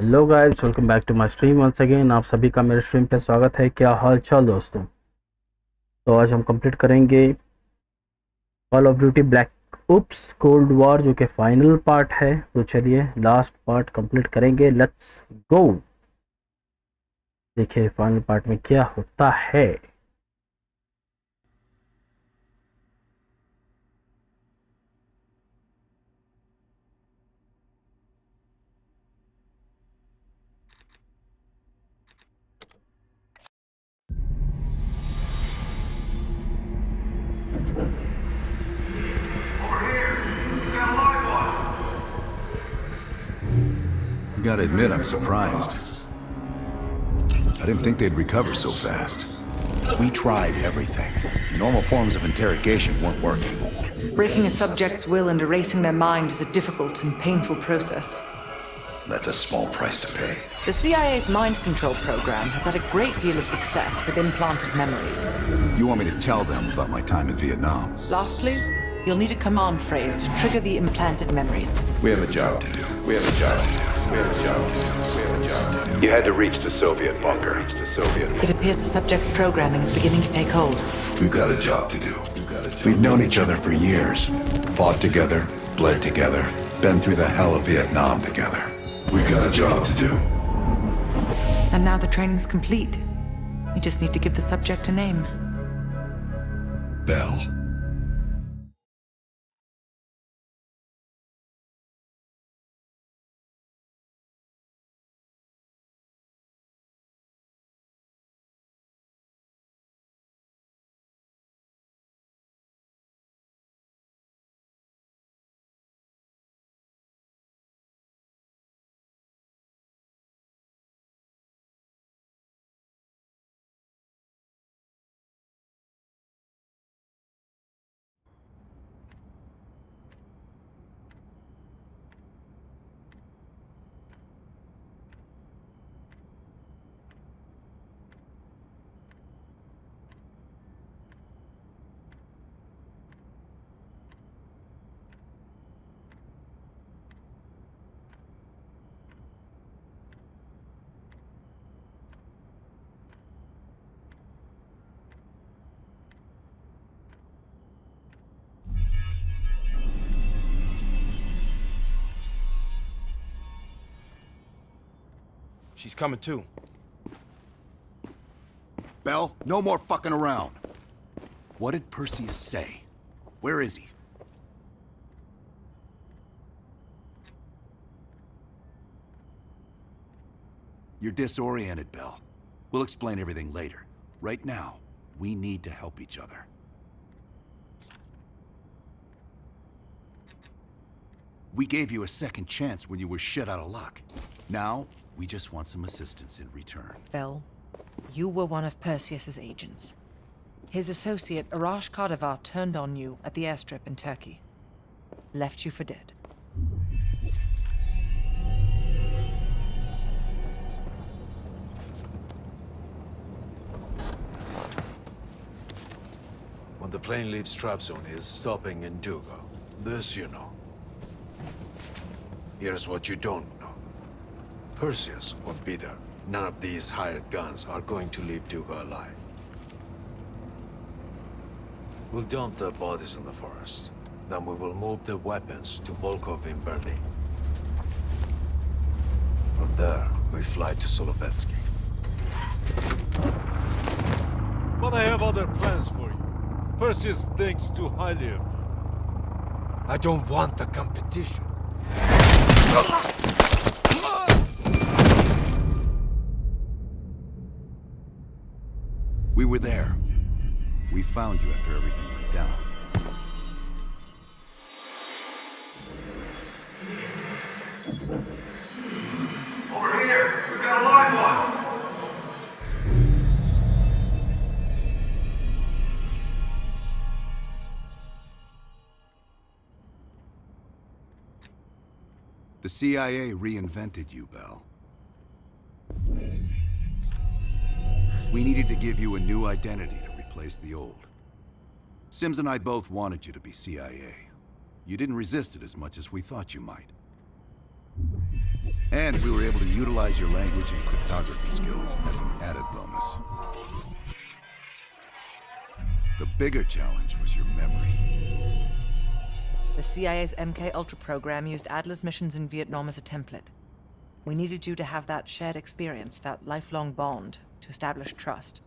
Hello guys, welcome back to my stream once again. आप सभी का मेरे स्ट्रीम पे स्वागत है। क्या हाल चाल दोस्तों। तो आज हम कंप्लीट करेंगे call of duty black ops cold war, जो कि फाइनल पार्ट है। तो चलिए लास्ट पार्ट कंप्लीट करेंगे। Let's go. देखिए फाइनल पार्ट में क्या होता है। Gotta admit, I'm surprised. I didn't think they'd recover so fast. We tried everything. Normal forms of interrogation weren't working. Breaking a subject's will and erasing their mind is a difficult and painful process. That's a small price to pay. The CIA's mind control program has had a great deal of success with implanted memories. You want me to tell them about my time in Vietnam? Lastly, you'll need a command phrase to trigger the implanted memories. We have a job to do. We have a job to do. We have a job to do. We have a job to do. You had to reach the Soviet bunker. It appears the subject's programming is beginning to take hold. We've got a job to do. We've known each other for years. Fought together, bled together, been through the hell of Vietnam together. We've got a job to do. And now the training's complete. We just need to give the subject a name. Bell. She's coming too. Bell, no more fucking around. What did Perseus say? Where is he? You're disoriented, Bell. We'll explain everything later. Right now, we need to help each other. We gave you a second chance when you were shit out of luck. Now, we just want some assistance in return. Bell, you were one of Perseus's agents. His associate, Arash Kardavar, turned on you at the airstrip in Turkey. Left you for dead. When the plane leaves Trabzon, it's stopping in Duga. This you know. Here's what you don't know. Perseus won't be there. None of these hired guns are going to leave Duga alive. We'll dump their bodies in the forest. Then we will move the weapons to Volkov in Berlin. From there, we fly to Solovetsky. But I have other plans for you. Perseus thinks too highly of you. I don't want the competition. We were there. We found you after everything went down. Over here! We've got a live one! The CIA reinvented you, Bell. We needed to give you a new identity to replace the old. Sims and I both wanted you to be CIA. You didn't resist it as much as we thought you might. And we were able to utilize your language and cryptography skills as an added bonus. The bigger challenge was your memory. The CIA's MK Ultra program used Adler's missions in Vietnam as a template. We needed you to have that shared experience, that lifelong bond, to establish trust.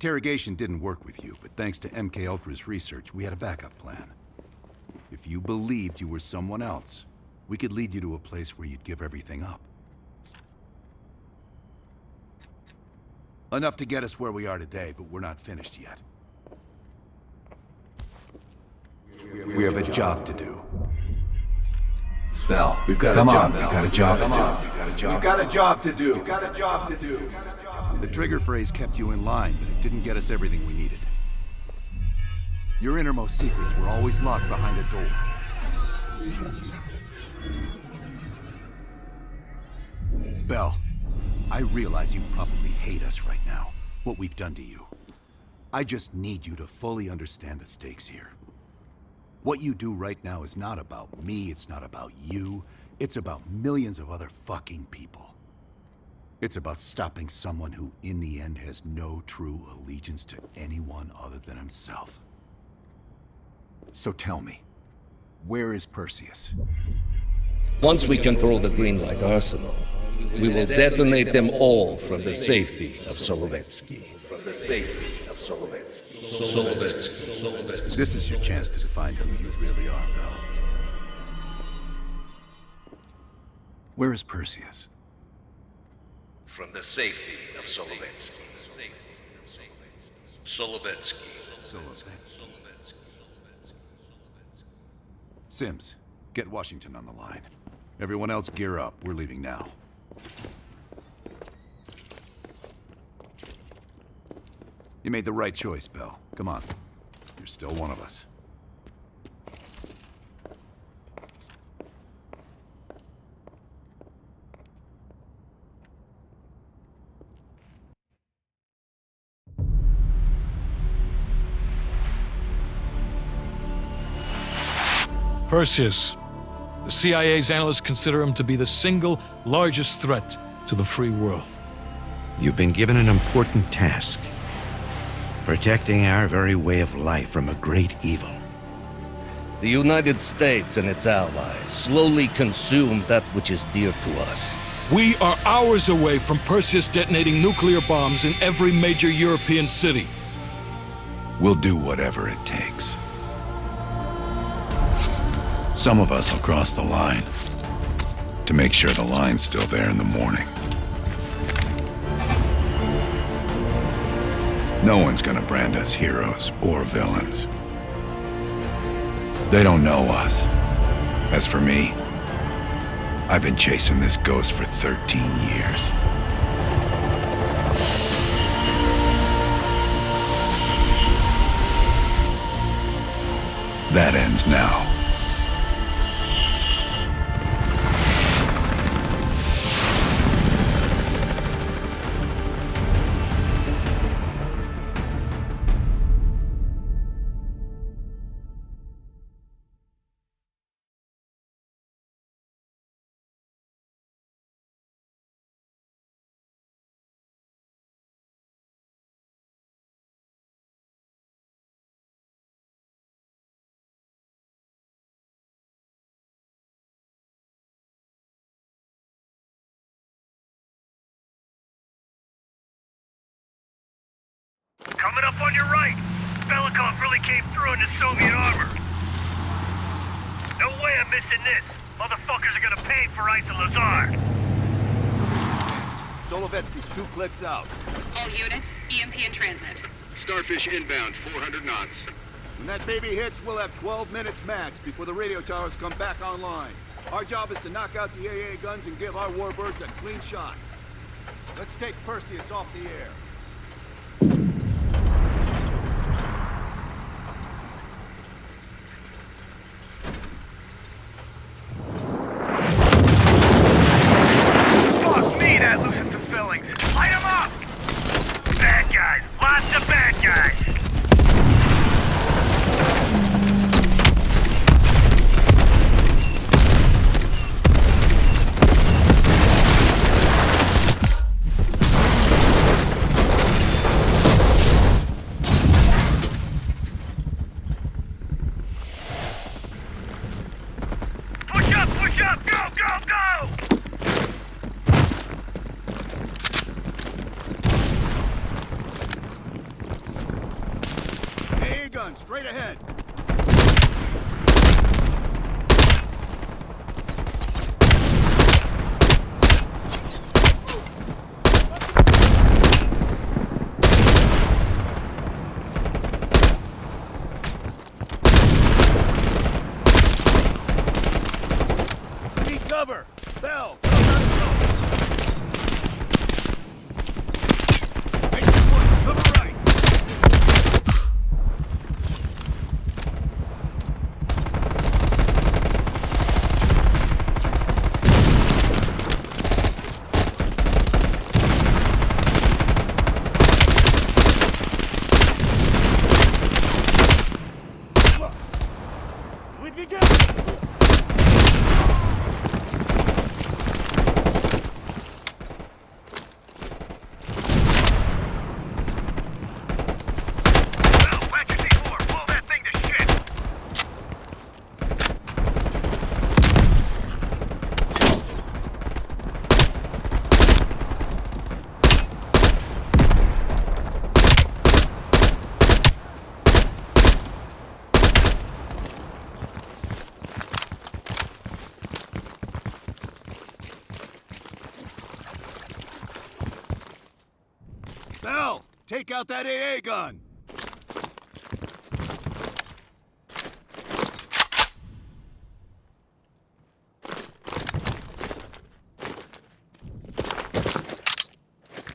Interrogation didn't work with you, but thanks to MK Ultra's research, we had a backup plan. If you believed you were someone else, we could lead you to a place where you'd give everything up. Enough to get us where we are today, but we're not finished yet. We have a job to do. Bell, We've got come a job, on, Bell. you got a job to Come do. on. We've got a job to do. The trigger phrase kept you in line, but it didn't get us everything we needed. Your innermost secrets were always locked behind a door. Bell, I realize you probably hate us right now, what we've done to you. I just need you to fully understand the stakes here. What you do right now is not about me, it's not about you, it's about millions of other fucking people. It's about stopping someone who, in the end, has no true allegiance to anyone other than himself. So tell me, where is Perseus? Once we control the Greenlight Arsenal, we will detonate them all from the safety of Solovetsky. This is your chance to define who you really are, Bell. Where is Perseus? From the safety of Solovetsky. Solovetsky. Sims, get Washington on the line. Everyone else gear up. We're leaving now. You made the right choice, Bell. Come on. You're still one of us. Perseus. The CIA's analysts consider him to be the single largest threat to the free world. You've been given an important task. Protecting our very way of life from a great evil. The United States and its allies slowly consume that which is dear to us. We are hours away from Perseus detonating nuclear bombs in every major European city. We'll do whatever it takes. Some of us will cross the line to make sure the line's still there in the morning. No one's gonna brand us heroes or villains. They don't know us. As for me, I've been chasing this ghost for 13 years. That ends now. Coming up on your right. Belikov really came through in the Soviet armor. No way I'm missing this. Motherfuckers are gonna pay for Ice and Lazar. Solovetsky's 2 clicks out. All units, EMP in transit. Starfish inbound, 400 knots. When that baby hits, we'll have 12 minutes max before the radio towers come back online. Our job is to knock out the AA guns and give our warbirds a clean shot. Let's take Perseus off the air. ahead. Need cover. Bell. Cover right. Bell, take out that AA gun.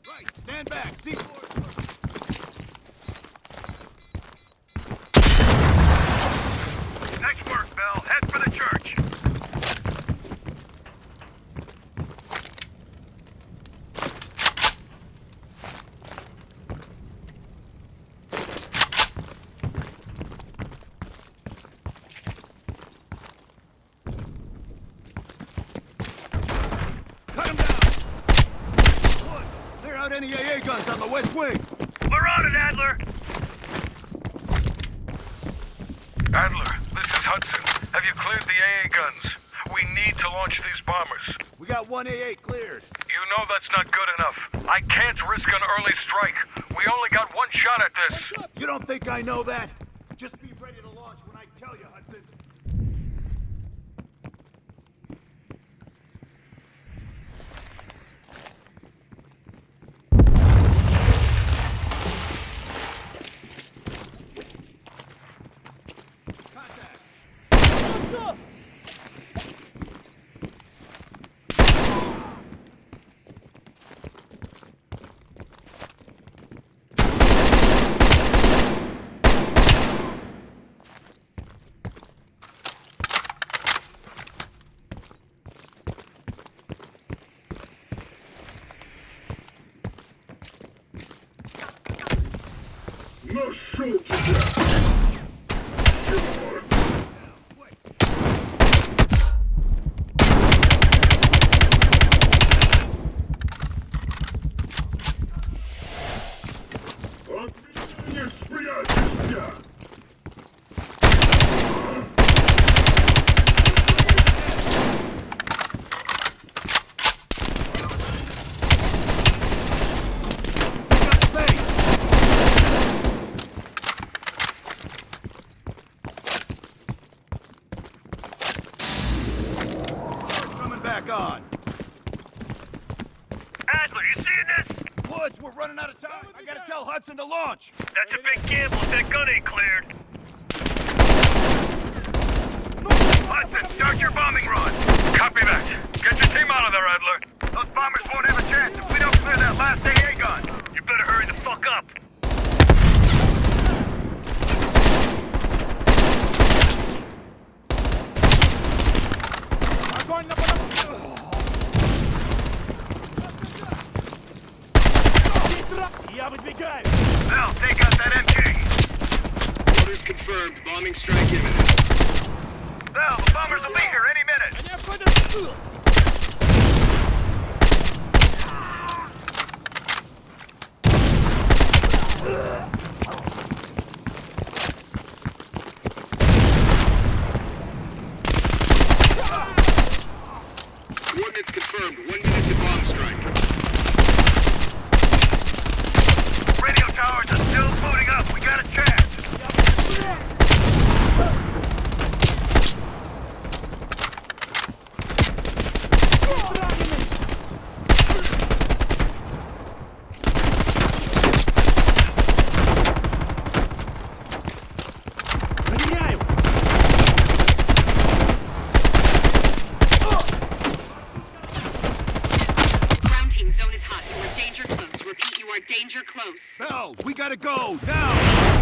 Right, stand back. C4. Nice work, Bell. Head for the church. Cut him down. Woods, clear out any AA guns on the west wing. We're on it, Adler. Adler, this is Hudson. Have you cleared the AA guns? We need to launch these bombers. We got one AA cleared. You know that's not good enough. I can't risk an early strike. We only got one shot at this. You don't think I know that? Just be ready to launch when I tell you, Hudson. No shoot you. Не спрячешься! Back on. Adler, you seeing this? Woods, we're running out of time. I gotta tell Hudson to launch. That's a big gamble if that gun ain't cleared. Hudson, start your bombing run. Copy that. Get your team out of there, Adler. Those bombers won't have a chance if we don't clear that last AA gun. You better hurry the fuck up. Bell, take out that MG. Orders confirmed. Bombing strike imminent. Bell, the bombers will be here any minute. Coordinates confirmed. 1 minute to bomb strike. Radio towers are still booting up. We got a chance. Danger close. Bell, we gotta go, now!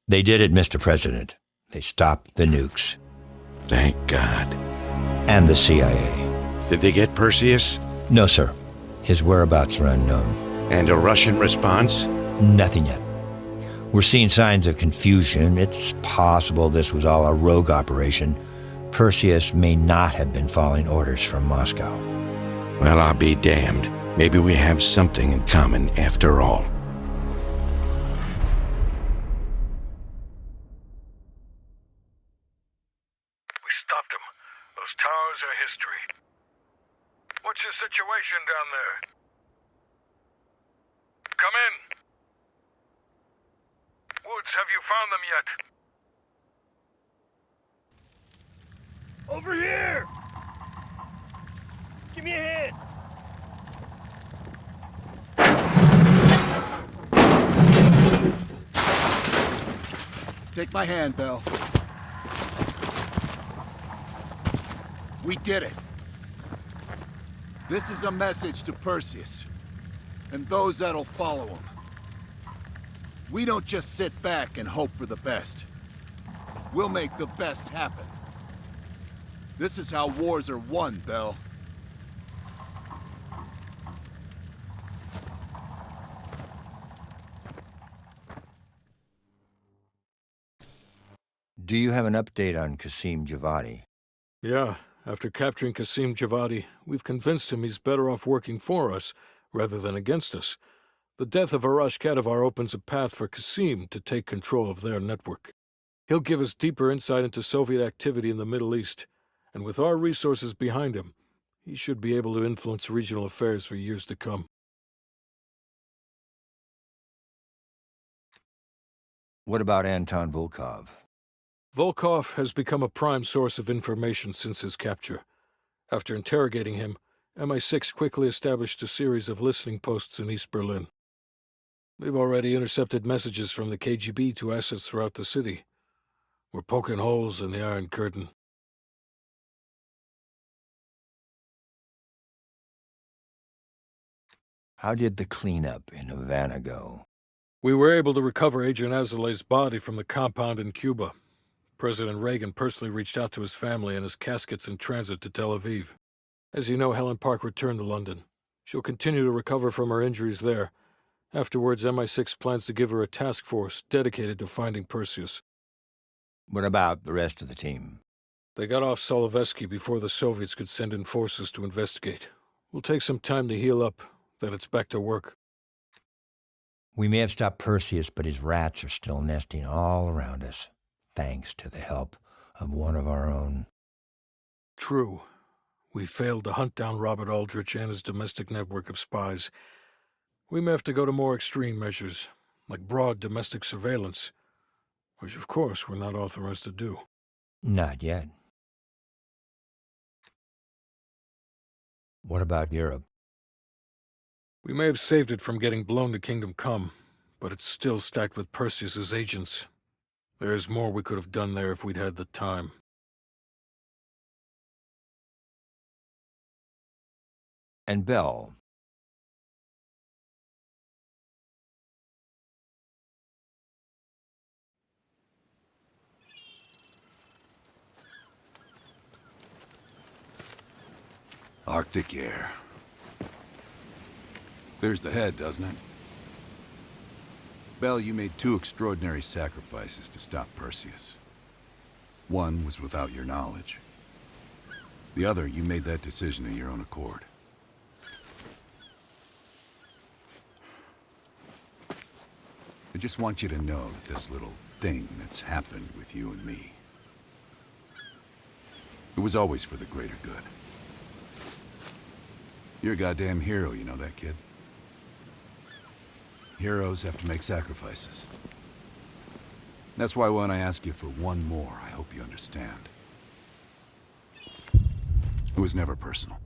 They did it, Mr. President. They stopped the nukes. Thank God. And the CIA. Did they get Perseus? No, sir. His whereabouts are unknown. And a Russian response? Nothing yet. We're seeing signs of confusion. It's possible this was all a rogue operation. Perseus may not have been following orders from Moscow. Well, I'll be damned. Maybe we have something in common after all. We stopped them. Those towers are history. What's your situation down there? Come in. Woods, have you found them yet? Over here! Give me a hand! Take my hand, Bell. We did it. This is a message to Perseus, and those that'll follow him. We don't just sit back and hope for the best. We'll make the best happen. This is how wars are won, Bell. Do you have an update on Qasim Javadi? Yeah, after capturing Qasim Javadi, we've convinced him he's better off working for us rather than against us. The death of Arash Kadivar opens a path for Qasim to take control of their network. He'll give us deeper insight into Soviet activity in the Middle East, and with our resources behind him, he should be able to influence regional affairs for years to come. What about Anton Volkov? Volkov has become a prime source of information since his capture. After interrogating him, MI6 quickly established a series of listening posts in East Berlin. They've already intercepted messages from the KGB to assets throughout the city. We're poking holes in the Iron Curtain. How did the cleanup in Havana go? We were able to recover Agent Azoulay's body from the compound in Cuba. President Reagan personally reached out to his family, and his casket's in transit to Tel Aviv. As you know, Helen Park returned to London. She'll continue to recover from her injuries there. Afterwards, MI6 plans to give her a task force dedicated to finding Perseus. What about the rest of the team? They got off Solovetsky before the Soviets could send in forces to investigate. We'll take some time to heal up, then it's back to work. We may have stopped Perseus, but his rats are still nesting all around us, thanks to the help of one of our own. True. We failed to hunt down Robert Aldrich and his domestic network of spies. We may have to go to more extreme measures, like broad domestic surveillance, which of course we're not authorized to do. Not yet. What about Europe? We may have saved it from getting blown to Kingdom Come, but it's still stacked with Perseus's agents. There's more we could have done there if we'd had the time. And Bell. Arctic air. Clears the head, doesn't it? Bell, you made two extraordinary sacrifices to stop Perseus. One was without your knowledge. The other, you made that decision of your own accord. I just want you to know that this little thing that's happened with you and me, it was always for the greater good. You're a goddamn hero, you know that, kid? Heroes have to make sacrifices. That's why when I ask you for one more, I hope you understand. It was never personal.